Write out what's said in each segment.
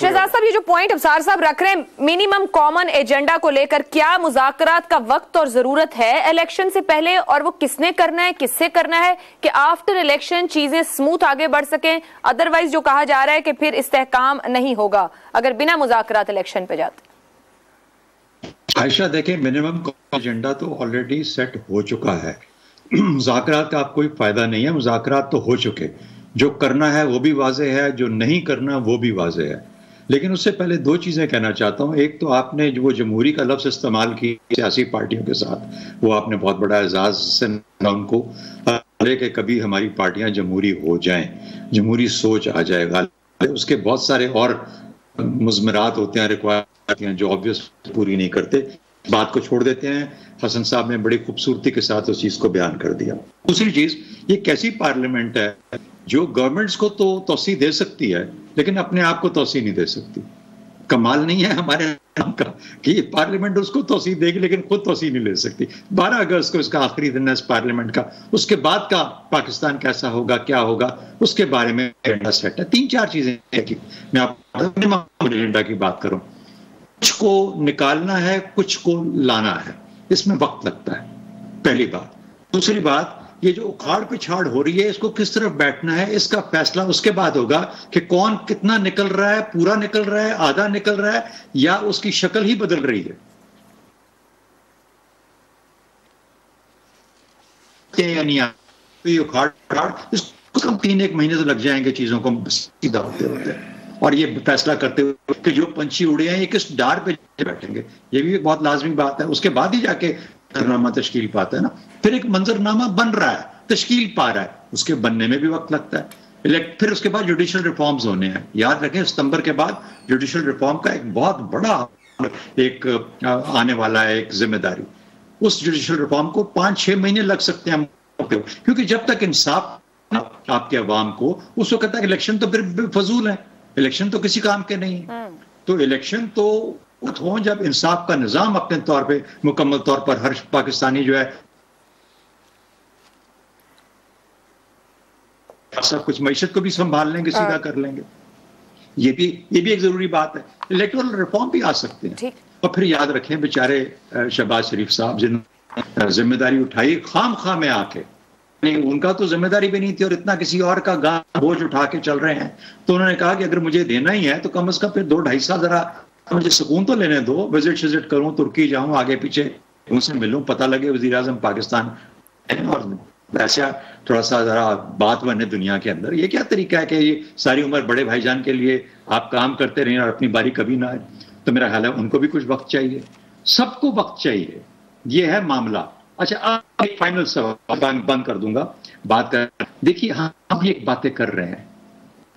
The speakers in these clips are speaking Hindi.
शहजाद साहब, ये जो पॉइंट अफसार साहब रख रहे हैं मिनिमम कॉमन एजेंडा को लेकर, क्या मुज़ाकरात का वक्त और जरूरत है इलेक्शन से पहले, और वो किसने करना है, किससे करना है कि आफ्टर इलेक्शन चीजें स्मूथ आगे बढ़ सकें? अदरवाइज जो कहा जा रहा है कि फिर इस्तेहकाम नहीं होगा अगर बिना मुज़ाकरात इलेक्शन पे जाते। आयशा देखें, मिनिमम कॉमन एजेंडा तो ऑलरेडी सेट हो चुका है। मुज़ाकरात का आपको कोई फायदा नहीं है, मुज़ाकरात तो हो चुके। जो करना है वो भी वाज़ेह है, जो नहीं करना वो भी वाज़ेह है। लेकिन उससे पहले दो चीज़ें कहना चाहता हूँ। एक तो आपने जो वो जमहूरी का लफ्ज़ इस्तेमाल की सियासी पार्टियों के साथ, वो आपने बहुत बड़ा एजाज़ से उनको कि कभी हमारी पार्टियां जमहूरी हो जाएं, जमहूरी सोच आ जाएगा। उसके बहुत सारे और मुज़मरात होते हैं, रिक्वायरमेंट हैं जो ऑब्वियस पूरी नहीं करते, बात को छोड़ देते हैं। हसन साहब ने बड़ी खूबसूरती के साथ उस चीज़ को बयान कर दिया। दूसरी चीज़, ये कैसी पार्लियामेंट है जो गवर्नमेंट्स को तो तौसीह दे सकती है लेकिन अपने आप को तौसीह नहीं दे सकती। कमाल नहीं है हमारे नाम का कि पार्लियामेंट उसको तौसीह देगी लेकिन खुद तौसीह नहीं ले सकती। 12 अगस्त को इसका आखिरी दिन है इस पार्लियामेंट का, उसके बाद का पाकिस्तान कैसा होगा, क्या होगा, उसके बारे में एजेंडा सेट है। 3-4 चीजें कि मैं आपको एजेंडा की बात करूं, कुछ को निकालना है, कुछ को लाना है, इसमें वक्त लगता है, पहली बात। दूसरी बात, ये जो उखाड़ पिछाड़ हो रही है, इसको किस तरफ बैठना है, इसका फैसला उसके बाद होगा कि कौन कितना निकल रहा है, पूरा निकल रहा है, आधा निकल रहा है, या उसकी शक्ल ही बदल रही है। या नहीं तो उखाड़ इसको कम 3-1 महीने तो लग जाएंगे चीजों को सीधा होते होते, और ये फैसला करते हुए कि जो पंछी उड़े हैं ये किस डार पे बैठेंगे, ये भी एक बहुत लाजमी बात है। उसके बाद ही जाके मंजरनामा तश्कील पाता है ना। फिर एक मंजरनामा बन रहा है, तश्कील पा रहा है, उसके बनने में भी वक्त लगता है। फिर उसके बाद जुडिशल रिफॉर्म्स होने हैं। याद रखें, सितंबर के बाद जुडिशल रिफॉर्म का एक बहुत बड़ा एक आने वाला है, एक जिम्मेदारी। उस जुडिशल रिफॉर्म को 5-6 महीने लग सकते हैं, क्योंकि जब तक इंसाफ आपके अवाम को, उस वक्त तक इलेक्शन तो फिर फजूल है, इलेक्शन तो किसी काम के नहीं है। तो इलेक्शन तो हो जब इंसाफ का निजाम अपने तौर पे मुकम्मल तौर पर हर पाकिस्तानी जो है सब कुछ मईशत को भी संभाल लेंगे, सीधा कर लेंगे। ये भी एक जरूरी बात है। इलेक्टोरल रिफॉर्म भी आ सकते हैं। और फिर याद रखें, बेचारे शहबाज शरीफ साहब जिन्होंने जिम्मेदारी उठाई खाम खा में आके, उनका तो जिम्मेदारी भी नहीं थी और इतना किसी और का बोझ उठा के चल रहे हैं, तो उन्होंने कहा कि अगर मुझे देना ही है तो कम से कम फिर 2-2.5 साल जरा मुझे सुकून तो लेने दो, विजिट करूं, तुर्की जाऊं, आगे पीछे उनसे मिलूं, पता लगे वजीर आजम पाकिस्तान है, और वैसा थोड़ा सा जरा बात बने दुनिया के अंदर। ये क्या तरीका है कि ये सारी उम्र बड़े भाईजान के लिए आप काम करते रहें और अपनी बारी कभी ना आए? तो मेरा ख्याल है उनको भी कुछ वक्त चाहिए, सबको वक्त चाहिए, ये है मामला। अच्छा, अब एक फाइनल सवाल बंद कर दूंगा बात कर। देखिए, हम ये बातें कर रहे हैं,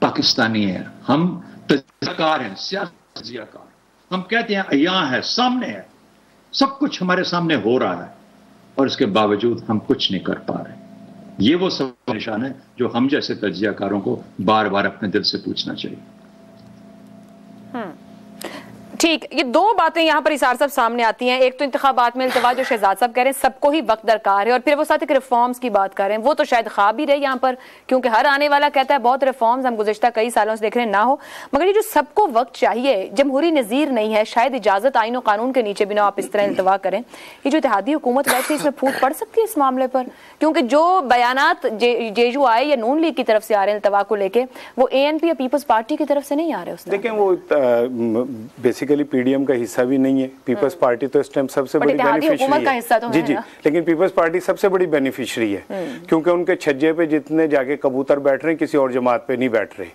पाकिस्तानी है, हम तज्जियाकार हैं, सियासी तज्जियाकार, हम कहते हैं अयां है, सामने है, सब कुछ हमारे सामने हो रहा है, और इसके बावजूद हम कुछ नहीं कर पा रहे। ये वो सब निशान है जो हम जैसे तज्जियाकारों को बार बार अपने दिल से पूछना चाहिए। ठीक, ये दो बातें यहाँ पर इसार साहब सामने आती हैं। एक तो इंतखाबात में इल्तवा जो शहजाद साहब कह रहे हैं सबको ही वक्त दरकार है, और फिर वो साथ एक रिफॉर्म्स की बात कर रहे हैं, वो तो शायद ख्वाब ही रहे यहाँ पर, क्योंकि हर आने वाला कहता है बहुत रिफॉर्म्स हम गुज़िश्ता कई सालों से देख रहे हैं ना हो। मगर ये जो सबको वक्त चाहिए, जमहूरी नज़ीर नहीं है, शायद इजाजत आईन और कानून के नीचे भी ना आप इस तरह इल्तवा करें। ये जो इत्तेहादी हुकूमत बैठती है, इसमें फूट पड़ सकती है इस मामले पर, क्योंकि जो बयानात जेजू आए या नून लीग की तरफ से आ रहे हैं इल्तवा को लेके, वो ANP या पीपल्स पार्टी की तरफ से नहीं आ रहे। देखें, वो बेसिकली PDM का हिस्सा भी नहीं है। पीपल्स पार्टी तो इस टाइम सबसे बड़ी बेनिफिशियरी है। तो जी, लेकिन पीपल्स पार्टी सबसे बड़ी बेनिफिशियरी है, क्योंकि उनके छज्जे पे जितने जाके कबूतर बैठ रहे हैं किसी और जमात पे नहीं बैठ रहे।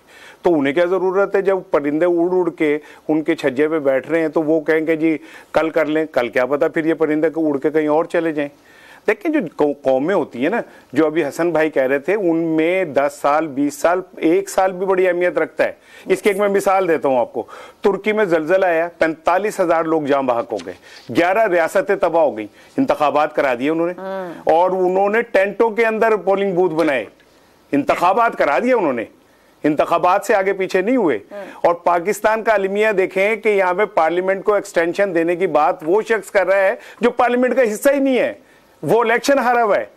तो उन्हें क्या जरूरत है, जब परिंदे उड़ उड़ के उनके छज्जे पे बैठ रहे हैं तो वो कहेंगे जी कल कर लें, कल क्या पता फिर ये परिंदे उड़ के कहीं और चले जाएं। देखिए, जो कौमें होती है ना, जो अभी हसन भाई कह रहे थे, उनमें 10 साल 20 साल 1 साल भी बड़ी अहमियत रखता है। इसकी एक मैं मिसाल देता हूं आपको। तुर्की में जलजला आया, 45,000 लोग जाँ बहक हो गए, 11 रियासतें तबाह हो गई, इंतखाबात करा दिए उन्होंने, और उन्होंने टेंटों के अंदर पोलिंग बूथ बनाए, इंतखाबात करा दिए उन्होंने, इंतखाबात से आगे पीछे नहीं हुए। और पाकिस्तान का अलमिया देखें कि यहाँ पे पार्लियामेंट को एक्सटेंशन देने की बात वो शख्स कर रहा है जो पार्लियामेंट का हिस्सा ही नहीं है। वो इलेक्शन हारा हुआ है,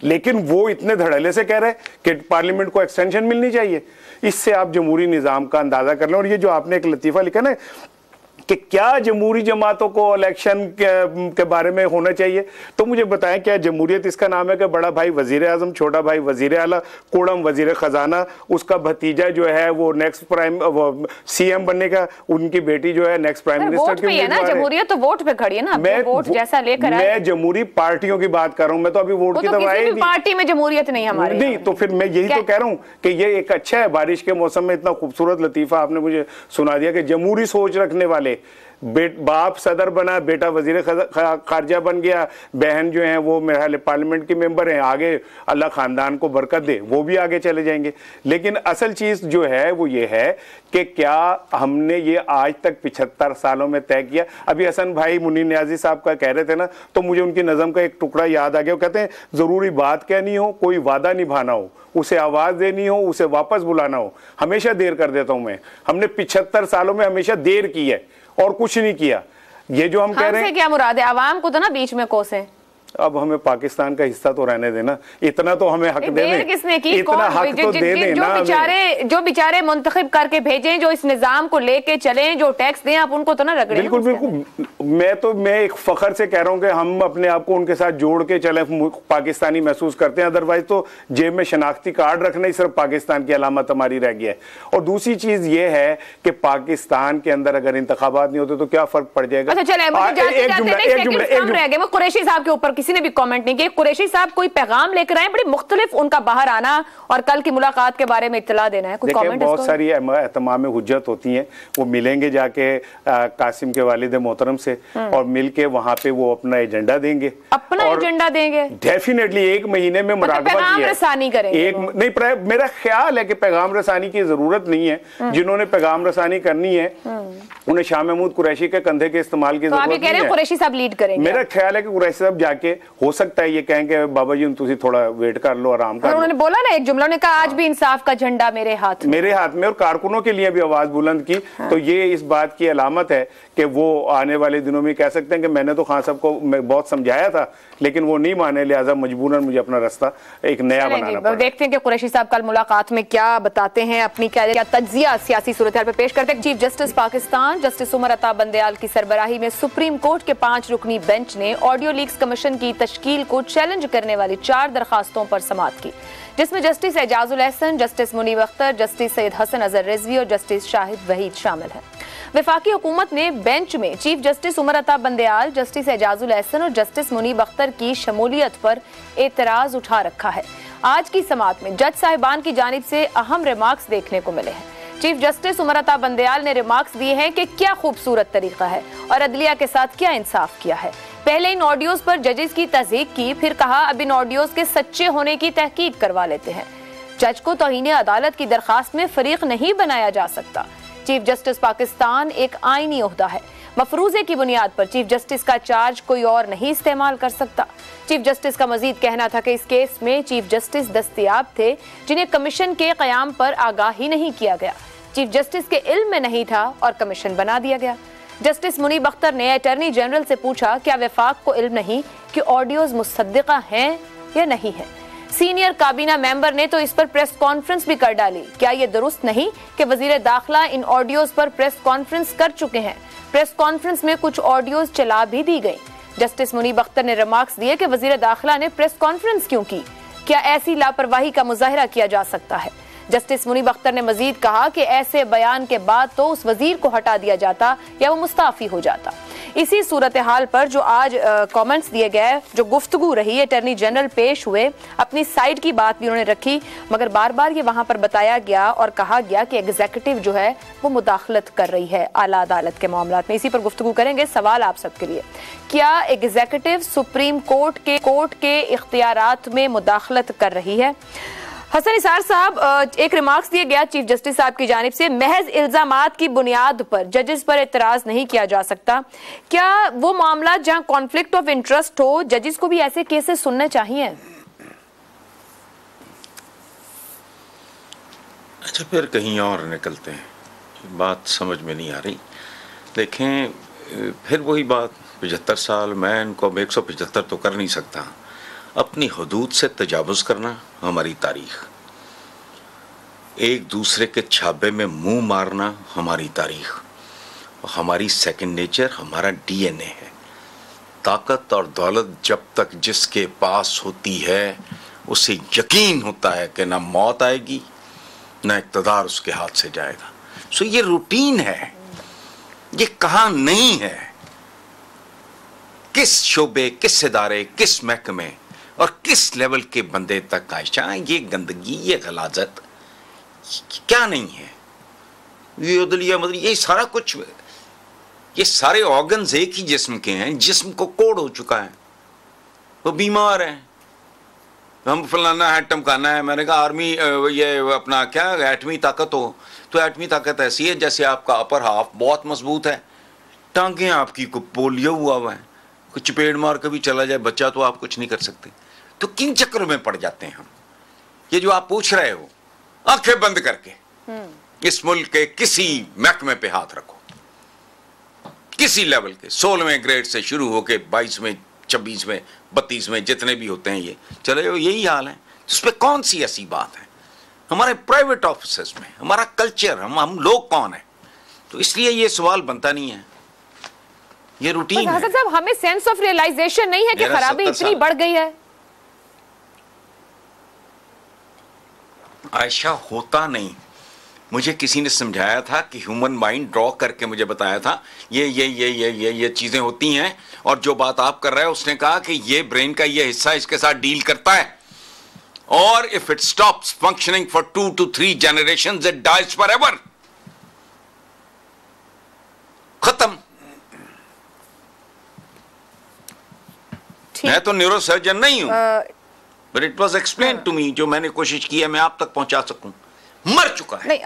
लेकिन वो इतने धड़ल्ले से कह रहे हैं कि पार्लियामेंट को एक्सटेंशन मिलनी चाहिए। इससे आप जमहूरी निजाम का अंदाजा कर लें। और ये जो आपने एक लतीफा लिखा ना कि क्या जमहूरी जमातों को इलेक्शन के बारे में होना चाहिए, तो मुझे बताएं क्या जमहूरियत इसका नाम है कि बड़ा भाई वजीर आजम, छोटा भाई वजीर आला, कोड़म वजीर खजाना, उसका भतीजा जो है वो नेक्स्ट सीएम बनने का, उनकी बेटी जो है नेक्स्ट प्राइम मिनिस्टर की है ना। जमहूरियत तो वोट पे खड़ी है ना, वोट जैसा लेकर मैं जमहूरी पार्टियों की बात कर रहा हूं, मैं तो अभी वोट की दवाई पार्टी में जमहूरियत नहीं हमारी नहीं, तो फिर मैं यही तो कह रहा हूं कि ये एक अच्छा है। बारिश के मौसम में इतना खूबसूरत लतीफा आपने मुझे सुना दिया कि जमहूरी सोच रखने वाले बाप सदर बना, बेटा वजीर खारजा बन गया, बहन जो है वो मेरे ख्याल पार्लियामेंट की मेंबर हैं, आगे अल्लाह खानदान को बरकत दे, वो भी आगे चले जाएंगे। लेकिन असल चीज जो है वो ये है कि क्या हमने ये आज तक 75 सालों में तय किया। अभी हसन भाई मुनीर नियाजी साहब का कह रहे थे ना, तो मुझे उनकी नज़म का एक टुकड़ा याद आ गया। वो कहते हैं जरूरी बात कहनी हो, कोई वादा निभाना हो, उसे आवाज देनी हो, उसे वापस बुलाना हो, हमेशा देर कर देता हूं मैं। हमने 75 सालों में हमेशा देर की है और कुछ नहीं किया। ये जो हम कह रहे हैं, क्या मुराद है? आवाम को तो ना बीच में कोसे। अब हमें पाकिस्तान का हिस्सा तो रहने देना, इतना तो हमें हक दे दें। किसने की? इतना हक तो दे दें ना। जो बेचारे मुंतखब करके भेजें, जो इस निजाम को लेके चलें, जो टैक्स दें, आप उनको तो ना रगड़ें। बिल्कुल बिल्कुल। मैं एक फखर से कह रहा हूं कि हम अपने आप को उनके साथ जोड़ के चले, पाकिस्तानी महसूस करते हैं। अदरवाइज तो जेब में शनाख्ती कार्ड रखना ही सिर्फ पाकिस्तान की अलामत हमारी रह गई है। और दूसरी चीज ये है कि पाकिस्तान के अंदर अगर इंतखाबात नहीं होते तो क्या फर्क पड़ जाएगा। अच्छा चले, कुरैशी साहब के ऊपर किसी ने भी कमेंट नहीं किया। कुरैशी साहब कोई पैगाम लेकर आए, बड़ी मुख्तलिफ उनका बाहर आना और कल की मुलाकात के बारे में इत्तला देना है। कोई कमेंट? बहुत सारी एहतमाम हुज्जत होती हैं, वो मिलेंगे जाके कासिम के वालिद मोहतरम से और मिलके वहां पे वो अपना एजेंडा देंगे। अपना एजेंडा देंगे डेफिनेटली। 1 महीने में मुराकबा पैगाम रसानी करेंगे। नहीं, मेरा ख्याल है कि पैगाम रसानी की जरूरत नहीं है। जिन्होंने पैगाम रसानी करनी है उन्हें शाह महमूद कुरैशी के कंधे के इस्तेमाल की जरूरत नहीं है। कुरैशी साहब लीड करेंगे। मेरा ख्याल है कि कुरैशी साहब जाके हो सकता है ये कहेंगे बाबा जी तुम थोड़ा वेट कर लो, आराम कर लो। उन्होंने बोला ना एक जुमला, उन्होंने कहा आज भी इंसाफ का झंडा मेरे हाथ में। और कारकुनों के लिए भी आवाज बुलंद की। तो ये इस बात की अलामत है कि वो आने वाले दिनों में कह सकते हैं कि मैंने तो खान साहब को बहुत समझाया था लेकिन वो नहीं माने, लिहाजा मजबूरन मुझे अपना रास्ता एक नया बनाना पड़ा। देखते हैं कि कुरैशी साहब कल मुलाकात में क्या बताते हैं, अपनी क्या तज्जिया सियासी सूरत हाल पे पेश करते हैं। Chief justice Pakistan justice Umar Ata Bandial की सरबराही में सुप्रीम कोर्ट के 5 रुकनी बेंच ने ऑडियो लीक्स कमीशन की तश्कील को चैलेंज करने वाली 4 दरखास्तों पर समाअत की, जिसमें Justice Ijazul Ahsan, Justice Munib Akhtar, Justice Syed Hasan Azhar Rizvi और जस्टिस शाहिद वहीद शामिल हैं। वफाकी हुकूमत ने बेंच में chief justice Umar Ata Bandial, justice Ijazul Ehsan और जस्टिस मुनीब अख्तर की शमूलियत पर एतराज उठा रखा है। आज की समाअत में जज साहिबान की जानिब से अहम रिमार्क्स देखने को मिले हैं। चीफ जस्टिस उमर अता बंदयाल ने रिमार्क्स दिए हैं कि क्या खूबसूरत तरीका है और अदलिया के साथ क्या इंसाफ किया है। पहले इन ऑडियोज पर जजेस की तस्दीक की, फिर कहा अब इन ऑडियोज के सच्चे होने की तहकीक करवा लेते हैं। जज को तौहीन अदालत की दरखास्त में फरीक नहीं बनाया जा सकता। चीफ जस्टिस पाकिस्तान एक आईनी ओहदा है। मफरूजे की बुनियाद पर चीफ जस्टिस का चार्ज कोई और नहीं इस्तेमाल कर सकता। चीफ जस्टिस का मजीद कहना था कि इस केस में चीफ जस्टिस दस्तयाब थे जिन्हें कमीशन के कयाम पर आगाह ही नहीं किया गया। चीफ जस्टिस के इल्म में नहीं था और कमीशन बना दिया गया। जस्टिस मुनीब अख्तर ने अटॉर्नी जनरल से पूछा क्या वफाक को इल्म नहीं कि ऑडियोज मुसद्दिका हैं या नहीं है। सीनियर काबीना मेंबर ने तो इस पर प्रेस कॉन्फ्रेंस भी कर डाली। क्या यह दुरुस्त नहीं कि वजीर दाखिला इन ऑडियोज पर प्रेस कॉन्फ्रेंस कर चुके हैं? प्रेस कॉन्फ्रेंस में कुछ ऑडियोज चला भी दी गई। जस्टिस मुनीब अख्तर ने रिमार्क्स दिए कि वजीर दाखिला ने प्रेस कॉन्फ्रेंस क्यों की? क्या ऐसी लापरवाही का मुजाहिरा किया जा सकता है? जस्टिस मुनीब अख्तर ने मजीद कहा कि ऐसे बयान के बाद तो उस वजीर को हटा दिया जाता या वो मुस्ताफी हो जाता। इसी सूरत हाल पर जो आज कमेंट्स दिए गए, जो गुफ्तगू रही, अटॉर्नी जनरल पेश हुए, अपनी साइड की बात भी उन्होंने रखी, मगर बार बार ये वहां पर बताया गया और कहा गया कि एग्जीक्यूटिव जो है वो मुदाखलत कर रही है आला अदालत के मामलात में। इसी पर गुफ्तगू करेंगे। सवाल आप सबके लिए, क्या एग्जीक्यूटिव सुप्रीम कोर्ट के इख्तियारात में मुदाखलत कर रही है? हसन निसार साहब, एक रिमार्क्स दिया गया चीफ जस्टिस साहब की जानिब से, महज इल्जामात की बुनियाद पर जजेस पर एतराज नहीं किया जा सकता। क्या वो मामला जहां कॉन्फ्लिक्ट ऑफ इंटरेस्ट हो, जजेस को भी ऐसे केसेस सुनने चाहिए? अच्छा, फिर कहीं और निकलते हैं, बात समझ में नहीं आ रही। देखें, फिर वही बात, 75 साल, मैं इनको अब 175 तो कर नहीं सकता, अपनी हदूद से तजावुज करना हमारी तारीख, एक दूसरे के छाबे में मुंह मारना हमारी तारीख, हमारी सेकंड नेचर, हमारा डीएनए है। ताकत और दौलत जब तक जिसके पास होती है उसे यकीन होता है कि ना मौत आएगी ना इक़्तिदार उसके हाथ से जाएगा। सो ये रूटीन है, ये कहाँ नहीं है। किस शोबे, किस इदारे, किस महकमे और किस लेवल के बंदे तक आयशा ये गंदगी, ये गलाजत क्या नहीं है। ये उदलिया मदलिया, ये सारा कुछ, ये सारे ऑर्गन्स एक ही जिस्म के हैं, जिस्म को कोड हो चुका है, वो बीमार है। हम फलाना है, टमकाना है। मैंने कहा आर्मी ये अपना क्या एटमी ताकत हो, तो एटमी ताकत ऐसी है जैसे आपका अपर हाफ बहुत मजबूत है, टांगे आपकी को पोलियो हुआ है, कुछ चपेट मार के भी चला जाए बच्चा तो आप कुछ नहीं कर सकते। तो किन चक्करों में पड़ जाते हैं हम। ये जो आप पूछ रहे हो, आंखें बंद करके इस मुल्क के किसी महकमे पे हाथ रखो, किसी लेवल के 16वें ग्रेड से शुरू होके 22वें, 26वें, 32वें जितने भी होते हैं, ये चले यही हाल है। उस पर कौन सी ऐसी बात है। हमारे प्राइवेट ऑफिस में हमारा कल्चर, हम लोग कौन है। तो इसलिए ये सवाल बनता नहीं है, ये रूटीन है। हसन साहब, हमें सेंस ऑफ रियलाइजेशन नहीं है कि खराबी इतनी बढ़ गई है। आयशा, होता नहीं। मुझे किसी ने समझाया था कि ह्यूमन माइंड ड्रॉ करके मुझे बताया था ये चीजें होती हैं, और जो बात आप कर रहे हो उसने कहा कि ये ब्रेन का ये हिस्सा इसके साथ डील करता है, और if it stops functioning for 2 to 3 generations it dies forever. खत्म। मैं तो न्यूरोसर्जन नहीं हूं, but it was explain to me, जो मैंने कोशिश की है मैं आप तक पहुंचा सकूं। मर चुका है। नहीं,